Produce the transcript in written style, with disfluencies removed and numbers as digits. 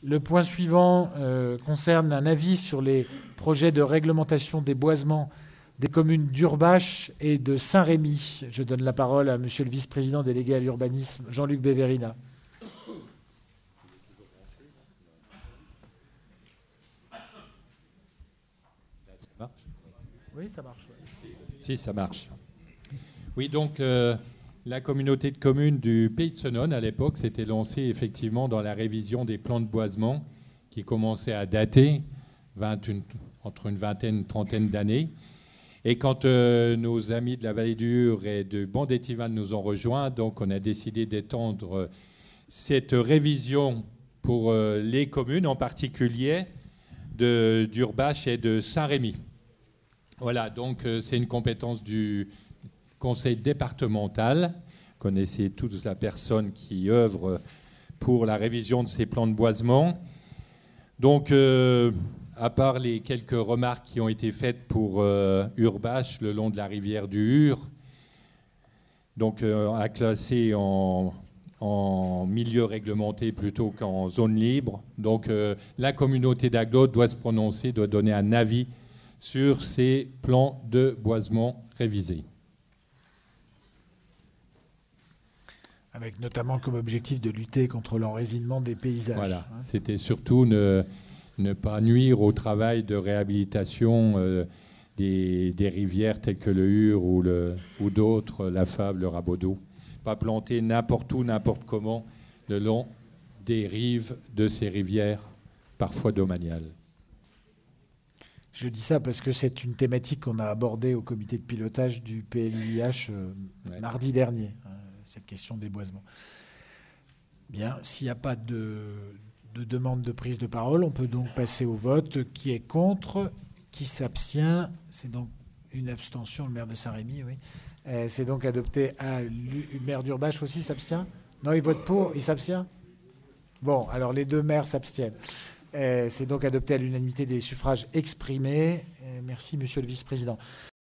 Le point suivant concerne un avis sur les projets de réglementation des boisements des communes d'Urbache et de Saint-Rémy. Je donne la parole à monsieur le vice-président délégué à l'urbanisme, Jean-Luc Béverina. Ça marche ? Oui, ça marche. Si, ça marche. Oui, donc la communauté de communes du Pays de Senones, à l'époque, s'était lancée effectivement dans la révision des plans de boisement qui commençaient à dater entre une vingtaine et une trentaine d'années. Et quand nos amis de la Vallée du Ur et de Banc-d'Étival nous ont rejoints, donc on a décidé d'étendre cette révision pour les communes, en particulier d'Urbache et de Saint-Rémy. Voilà, donc c'est une compétence du conseil départemental. Vous connaissez tous la personne qui œuvre pour la révision de ces plans de boisement. Donc, à part les quelques remarques qui ont été faites pour Urbache, le long de la rivière du Ur, donc à classer en milieu réglementé plutôt qu'en zone libre. Donc, la communauté d'Aglo doit se prononcer, doit donner un avis sur ces plans de boisement révisés. Avec notamment comme objectif de lutter contre l'enracinement des paysages. Voilà, c'était surtout ne pas nuire au travail de réhabilitation des rivières telles que le Ur ou d'autres, la Fave, le Rabodeau. Pas planter n'importe où, n'importe comment, le long des rives de ces rivières, parfois domaniales. Je dis ça parce que c'est une thématique qu'on a abordée au comité de pilotage du PLUIH mardi dernier, cette question des boisements. Bien, s'il n'y a pas de demande de prise de parole, on peut donc passer au vote. Qui est contre ? Qui s'abstient ? C'est donc une abstention, le maire de Saint-Rémy, oui. C'est donc adopté. Le maire d'Urbache aussi s'abstient ? Non, il vote pour, il s'abstient ? Bon, alors les deux maires s'abstiennent. C'est donc adopté à l'unanimité des suffrages exprimés. Merci, monsieur le vice-président.